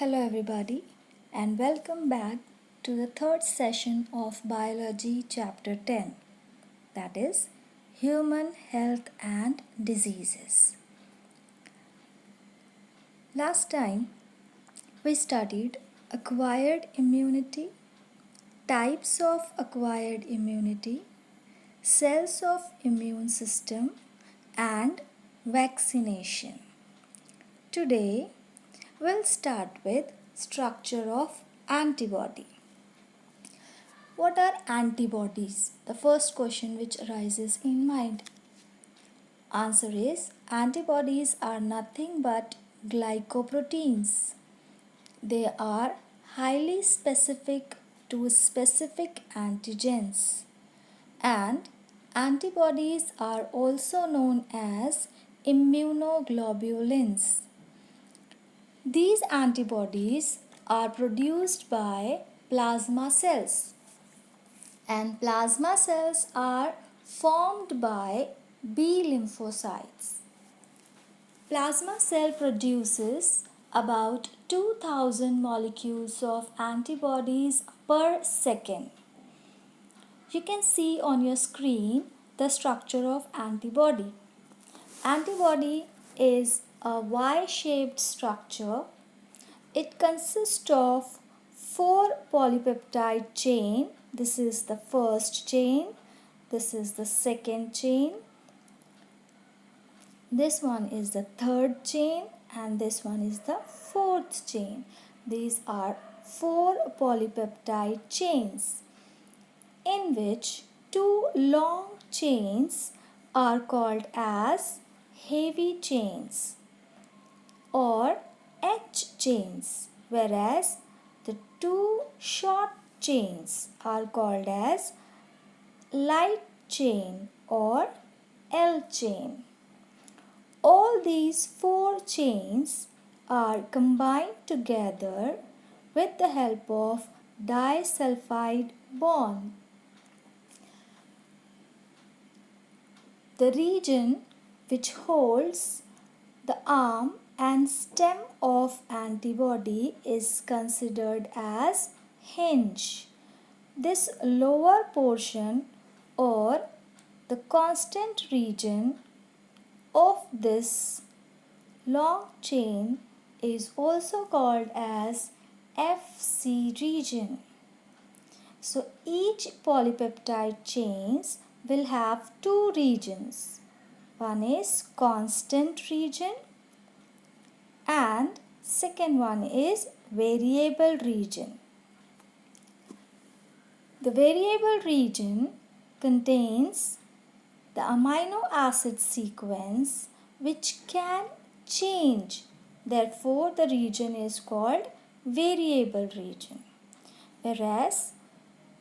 Hello, everybody, and welcome back to the third session of Biology Chapter 10, that is, Human Health and Diseases. Last time we studied acquired immunity, types of acquired immunity, cells of immune system, and vaccination. Today we'll start with structure of antibody. What are antibodies? The first question which arises in mind. Answer is antibodies are nothing but glycoproteins. They are highly specific to specific antigens, and antibodies are also known as immunoglobulins. These antibodies are produced by plasma cells, and plasma cells are formed by B lymphocytes. Plasma cell produces about 2000 molecules of antibodies per second. You can see on your screen the structure of antibody. Antibody is a Y-shaped structure. It consists of 4 polypeptide chain. This is the first chain. This is the second chain. This one is the third chain, and this one is the fourth chain. These are 4 polypeptide chains, in which 2 long chains are called as heavy chains or H chains, whereas the 2 short chains are called as light chain or L chain. All these 4 chains are combined together with the help of disulfide bond. The region which holds the arm and stem of antibody is considered as hinge. This lower portion or the constant region of this long chain is also called as Fc region. So each polypeptide chains will have 2 regions. One is constant region and second one is variable region. The variable region contains the amino acid sequence which can change. Therefore, the region is called variable region. Whereas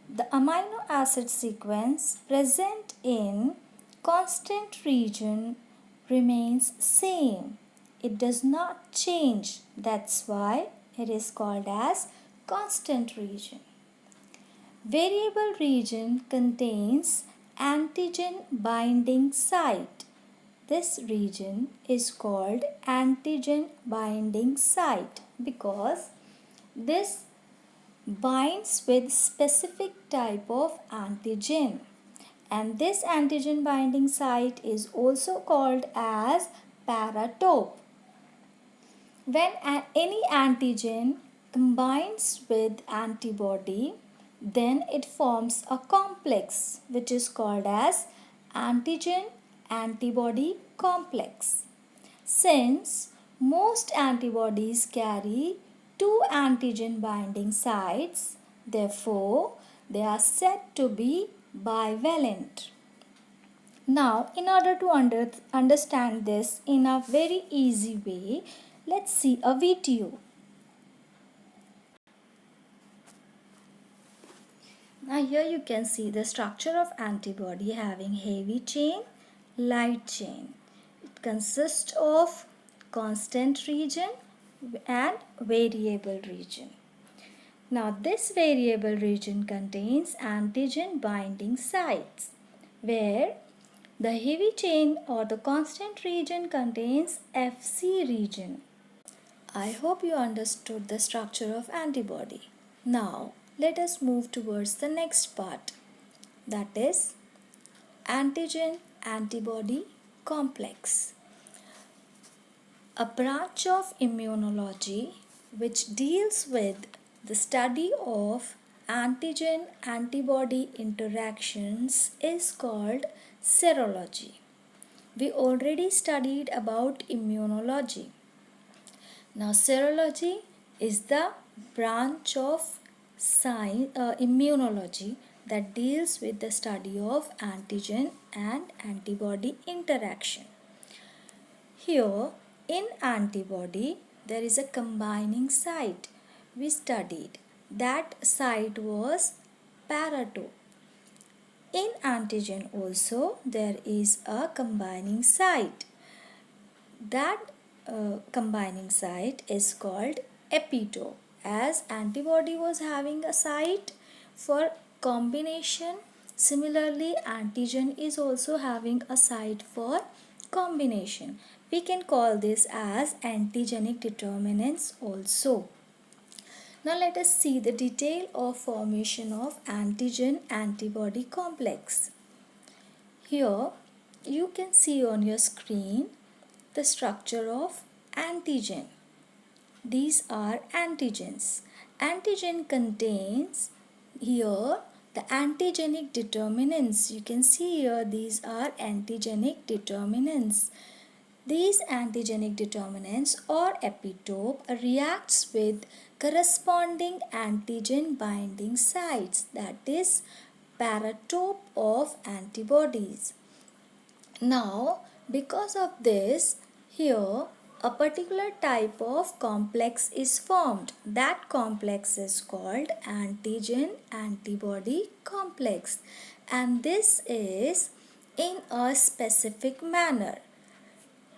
the amino acid sequence present in constant region remains same. It does not change. That's why it is called as constant region. Variable region contains antigen binding site. This region is called antigen binding site because this binds with specific type of antigen, and this antigen binding site is also called as paratope. When any antigen combines with antibody, then it forms a complex which is called as antigen antibody complex. Since most antibodies carry 2 antigen binding sites, therefore they are said to be bivalent. Now, in order to understand this in a very easy way, let's see a video. Now here you can see the structure of antibody having heavy chain, light chain. It consists of constant region and variable region. Now this variable region contains antigen binding sites, where the heavy chain or the constant region contains Fc region. I hope you understood the structure of antibody. Now, let us move towards the next part, that is antigen antibody complex, a branch of immunology which deals with the study of antigen antibody interactions is called serology. We already studied about immunology. Now, serology is the branch of immunology that deals with the study of antigen and antibody interaction. Here, in antibody, there is a combining site. We studied that site was paratope. In antigen also, there is a combining site. That combining site is called epitope. As antibody was having a site for combination, similarly antigen is also having a site for combination. We can call this as antigenic determinants also. Now let us see the detail of formation of antigen antibody complex. Here you can see on your screen the structure of antigen. These are antigens. Antigen contains here the antigenic determinants. You can see here these are antigenic determinants. These antigenic determinants or epitope reacts with corresponding antigen binding sites, that is paratope of antibodies. Now, because of this, here a particular type of complex is formed. That complex is called antigen antibody complex, and this is in a specific manner.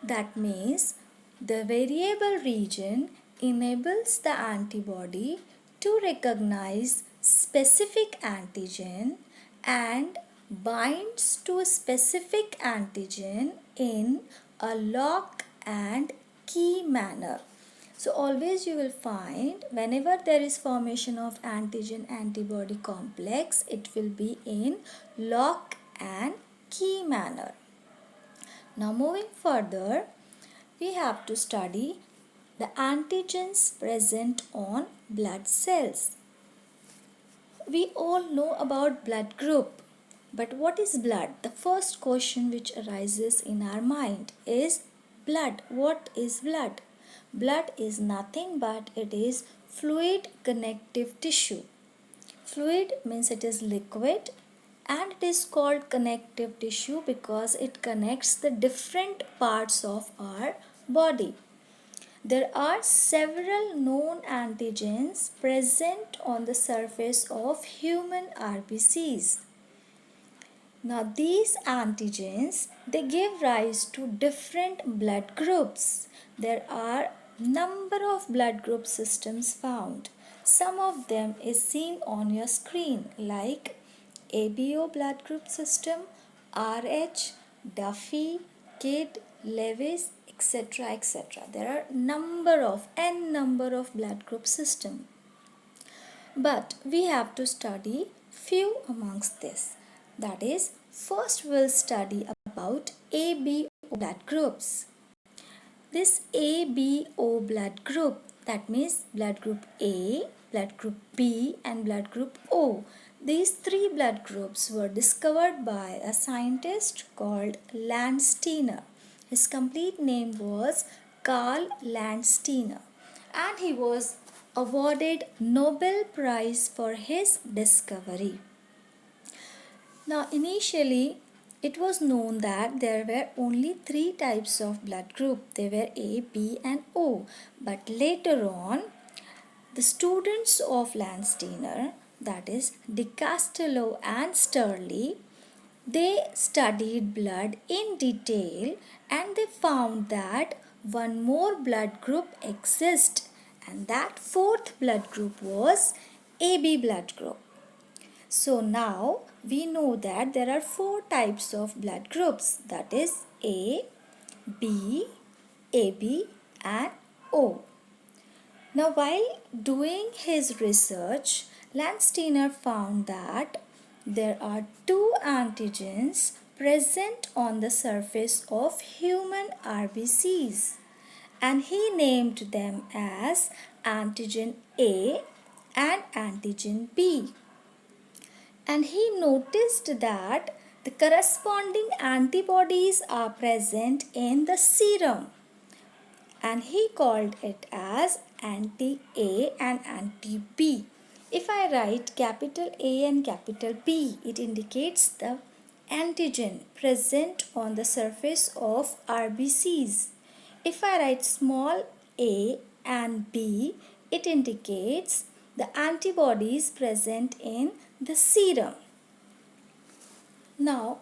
That means the variable region enables the antibody to recognize specific antigen and binds to a specific antigen in a lock and key manner. So always you will find whenever there is formation of antigen antibody complex, it will be in lock and key manner. Now moving further, we have to study the antigens present on blood cells. We all know about blood group, but what is blood? The first question which arises in our mind is blood. What is blood? Blood is nothing but it is fluid connective tissue. Fluid means it is liquid, and it is called connective tissue because it connects the different parts of our body. There are several known antigens present on the surface of human RBCs. Now these antigens, they give rise to different blood groups. There are number of blood group systems found. Some of them is seen on your screen like ABO blood group system, RH, Duffy, Kidd, Lewis, etc. etc. There are n number of blood group system. But we have to study few amongst this. That is, first we'll study about ABO blood groups. This ABO blood group, that means blood group A, blood group B and blood group O. These three blood groups were discovered by a scientist called Landsteiner. His complete name was Karl Landsteiner, and he was awarded Nobel Prize for his discovery. Now initially it was known that there were only three types of blood group. They were A, B and O. But later on, the students of Landsteiner, that is De Castello and Stirling, they studied blood in detail and they found that one more blood group exists, and that fourth blood group was AB blood group. So now we know that there are four types of blood groups, that is A, B, AB and O. Now, while doing his research, Landsteiner found that there are two antigens present on the surface of human RBCs, and he named them as antigen A and antigen B. And he noticed that the corresponding antibodies are present in the serum, and he called it as anti-A and anti-B. If I write capital A and capital B, it indicates the antigen present on the surface of RBCs. If I write small a and B, it indicates the antibodies present in the serum. Now,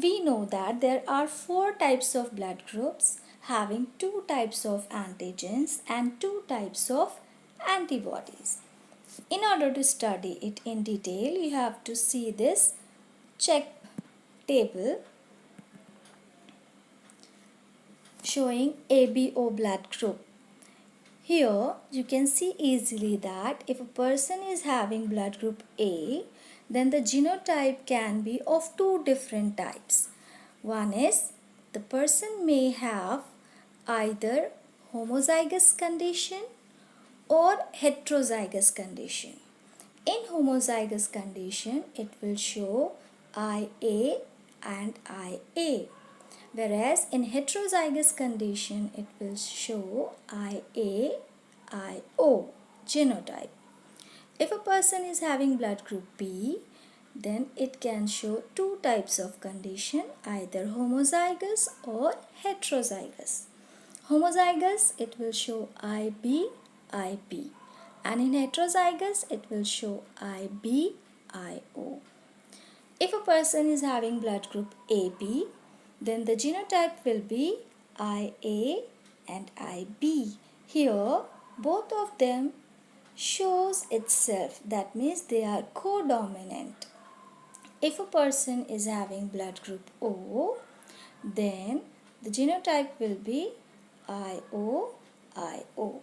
we know that there are four types of blood groups having two types of antigens and two types of antibodies. In order to study it in detail, you have to see this check table showing ABO blood group. Here you can see easily that if a person is having blood group A, then the genotype can be of two different types. One is the person may have either homozygous condition or heterozygous condition. In homozygous condition, it will show IA and IA, whereas in heterozygous condition, it will show IA, IO genotype. If a person is having blood group B, then it can show two types of condition, either homozygous or heterozygous. Homozygous, it will show IB, IB, and in heterozygous, it will show IB, IO. If a person is having blood group AB, then the genotype will be IA and IB. Here, both of them shows itself, that means they are codominant. If a person is having blood group O, then the genotype will be IO, IO.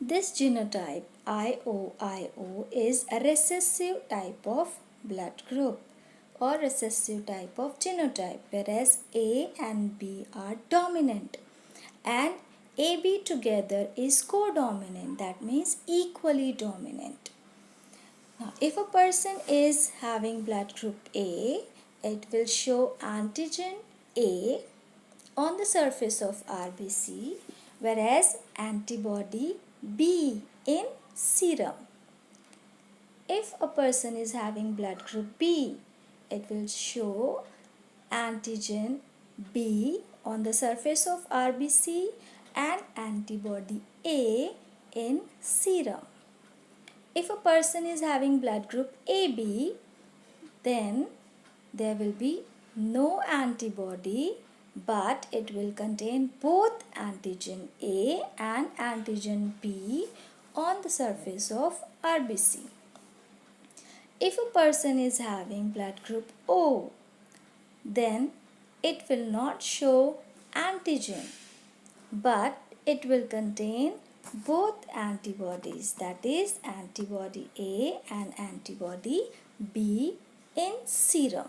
This genotype IO is a recessive type of blood group or recessive type of genotype, whereas A and B are dominant and AB together is codominant, that means equally dominant. Now, if a person is having blood group A, it will show antigen A on the surface of RBC, whereas antibody B in serum. If a person is having blood group B, it will show antigen B on the surface of RBC and antibody A in serum. If a person is having blood group AB, then there will be no antibody, but it will contain both antigen A and antigen B on the surface of RBC. If a person is having blood group O, then it will not show antigen, but it will contain both antibodies, that is antibody A and antibody B in serum.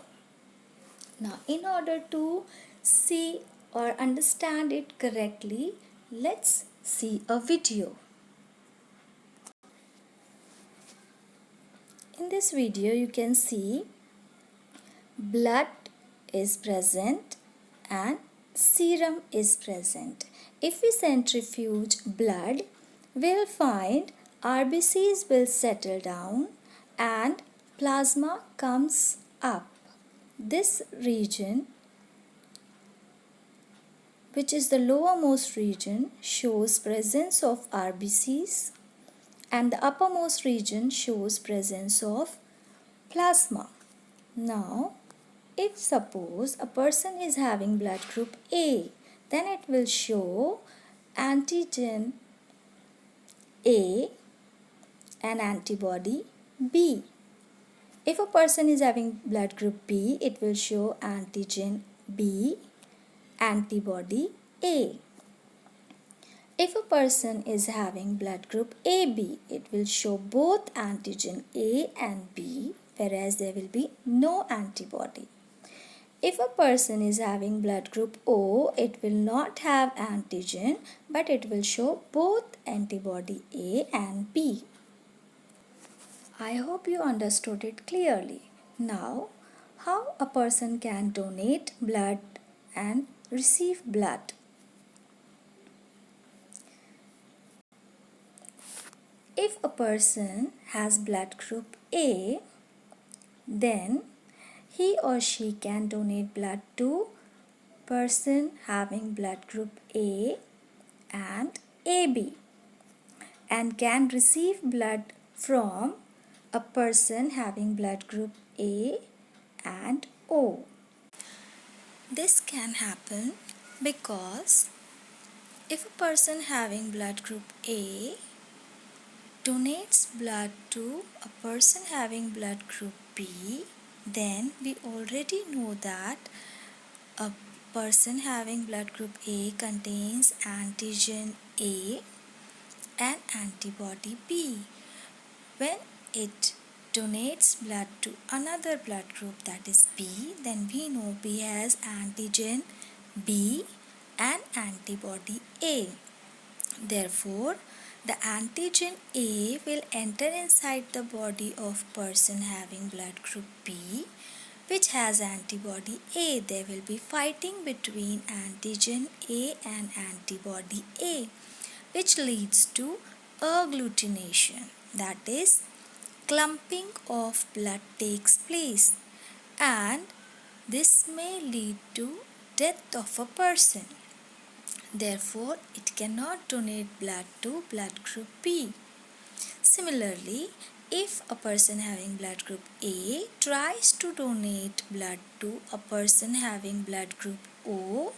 Now, in order to see or understand it correctly, let's see a video. In this video, you can see blood is present and serum is present. If we centrifuge blood, we'll find RBCs will settle down and plasma comes up. This region, which is the lowermost region, shows presence of RBCs, and the uppermost region shows presence of plasma. Now, if suppose a person is having blood group A, then it will show antigen A and antibody B. If a person is having blood group B, it will show antigen B, antibody A. If a person is having blood group AB, it will show both antigen A and B, whereas there will be no antibody. If a person is having blood group O, it will not have antigen, but it will show both antibody A and B. I hope you understood it clearly. Now, how a person can donate blood and receive blood? If a person has blood group A, then he or she can donate blood to person having blood group A and AB, and can receive blood from a person having blood group A and O. This can happen because if a person having blood group A donates blood to a person having blood group B, then we already know that a person having blood group A contains antigen A and antibody B. When it donates blood to another blood group, that is B, then we know B has antigen B and antibody A. Therefore, the antigen A will enter inside the body of person having blood group B, which has antibody A. There will be fighting between antigen A and antibody A, which leads to agglutination, that is, clumping of blood takes place, and this may lead to death of a person. Therefore, it cannot donate blood to blood group B. Similarly, if a person having blood group A tries to donate blood to a person having blood group O,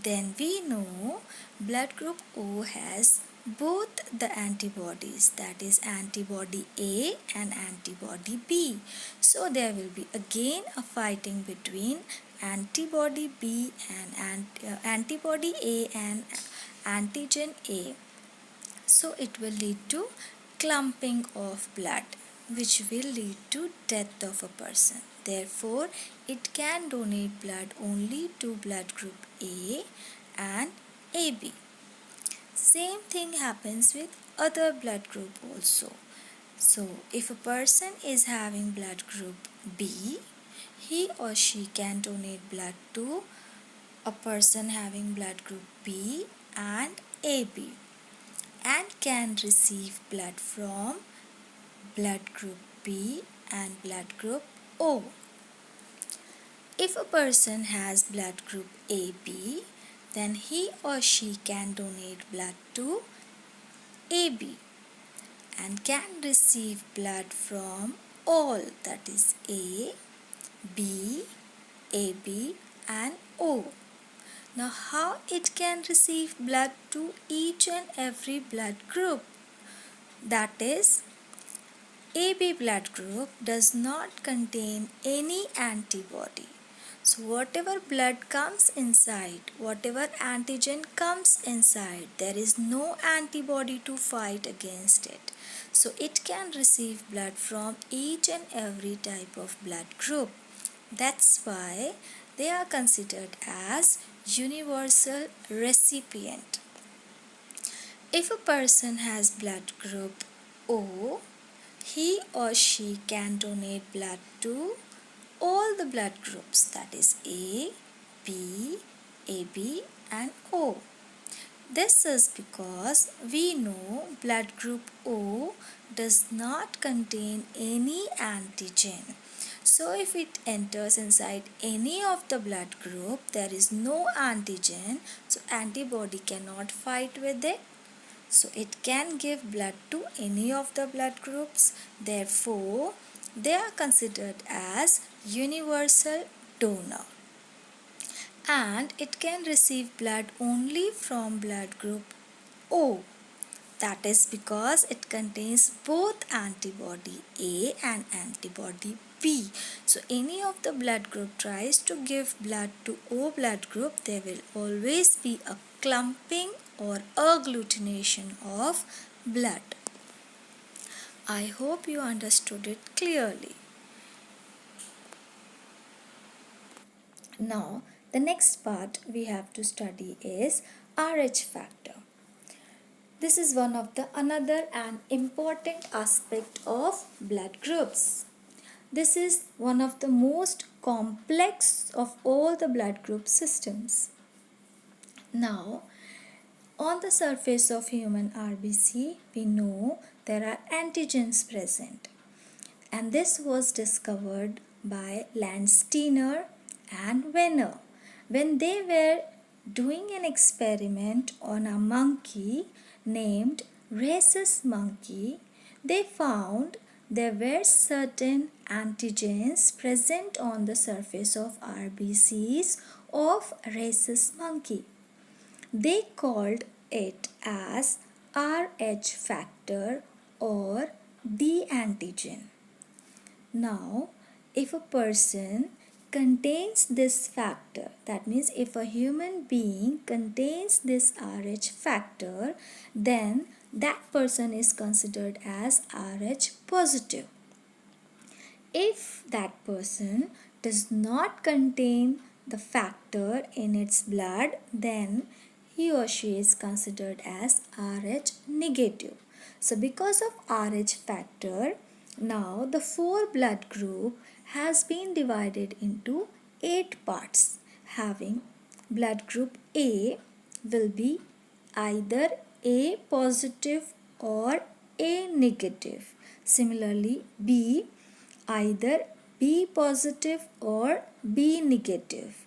then we know blood group O has both the antibodies, that is antibody A and antibody B. So there will be again a fighting between antibody B and antibody A and antigen A. So it will lead to clumping of blood, which will lead to death of a person. Therefore, it can donate blood only to blood group A and AB. Same thing happens with other blood group also. So, if a person is having blood group B, he or she can donate blood to a person having blood group B and AB, and can receive blood from blood group B and blood group O. If a person has blood group AB, then he or she can donate blood to AB and can receive blood from all, that is A, B, AB and O. Now, how it can receive blood to each and every blood group? That is, AB blood group does not contain any antibody. So whatever blood comes inside, whatever antigen comes inside, there is no antibody to fight against it. So it can receive blood from each and every type of blood group. That's why they are considered as universal recipient. If a person has blood group O, he or she can donate blood to all the blood groups, that is A, B, AB and O. This is because we know blood group O does not contain any antigen. So if it enters inside any of the blood group, there is no antigen, so antibody cannot fight with it. So it can give blood to any of the blood groups. Therefore, they are considered as universal donor. And it can receive blood only from blood group O. That is because it contains both antibody A and antibody B. So any of the blood group tries to give blood to O blood group, there will always be a clumping or agglutination of blood. I hope you understood it clearly. Now, the next part we have to study is Rh factor. This is one of the another and important aspect of blood groups. This is one of the most complex of all the blood group systems. Now, on the surface of human RBC, we know there are antigens present, and this was discovered by Landsteiner and Wenner when they were doing an experiment on a monkey named rhesus monkey. They found there were certain antigens present on the surface of RBCs of rhesus monkey. They called it as Rh factor or D antigen. Now, if a person contains this factor, that means if a human being contains this Rh factor, then that person is considered as Rh positive. If that person does not contain the factor in its blood, then he or she is considered as Rh negative. So because of Rh factor, now the 4 blood group has been divided into 8 parts, having blood group A will be either A positive or A negative. Similarly, B either B positive or B negative.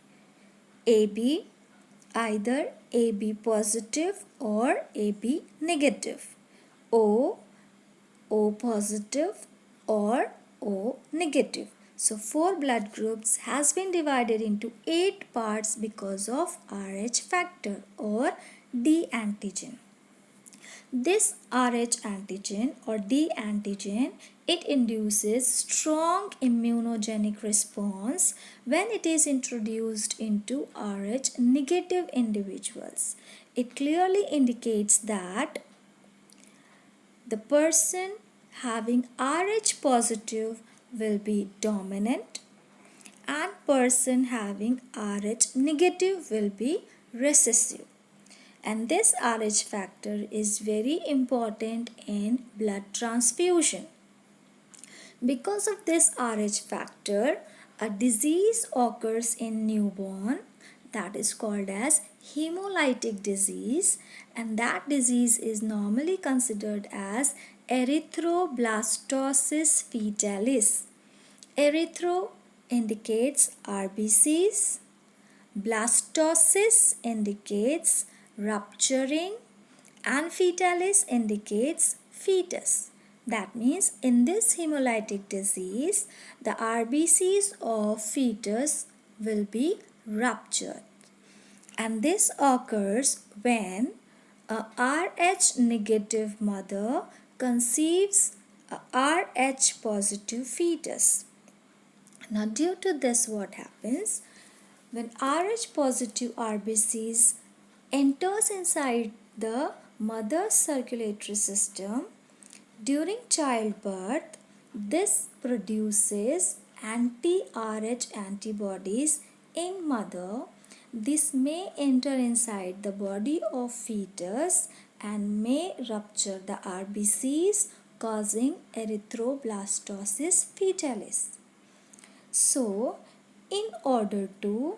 AB either AB positive or AB negative. O positive or O negative. So 4 blood groups has been divided into 8 parts because of Rh factor or D antigen. This Rh antigen or D antigen, it induces strong immunogenic response when it is introduced into Rh negative individuals. It clearly indicates that the person having Rh positive will be dominant and person having Rh negative will be recessive. And this Rh factor is very important in blood transfusion. Because of this Rh factor, a disease occurs in newborn that is called as hemolytic disease, and that disease is normally considered as erythroblastosis fetalis. Erythro indicates RBCs, blastosis indicates rupturing, and fetalis indicates fetus. That means in this hemolytic disease, the RBCs of fetus will be ruptured. And this occurs when a Rh negative mother conceives a Rh positive fetus. Now, due to this, what happens? When Rh positive RBCs enters inside the mother's circulatory system during childbirth, this produces anti-Rh antibodies in mother. This may enter inside the body of fetus and may rupture the RBCs, causing erythroblastosis fetalis. So, in order to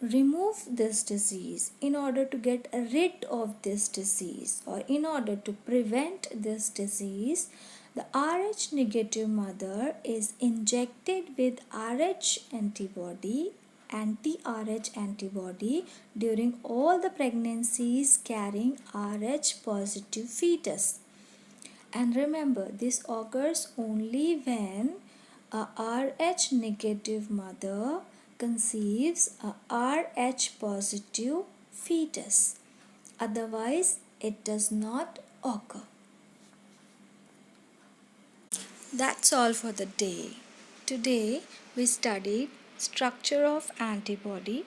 remove this disease, in order to get rid of this disease, or in order to prevent this disease, the Rh negative mother is injected with Rh antibody, anti-Rh antibody during all the pregnancies carrying Rh positive fetus. And remember, this occurs only when a Rh negative mother conceives a Rh positive fetus. Otherwise, it does not occur. That's all for the day. Today we studied structure of antibody,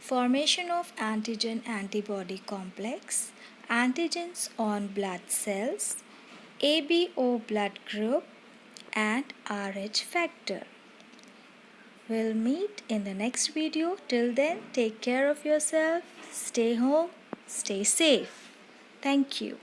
Formation of antigen-antibody complex, antigens on blood cells, ABO blood group, and Rh factor. We'll meet in the next video. Till then, take care of yourself, stay home, stay safe. Thank you.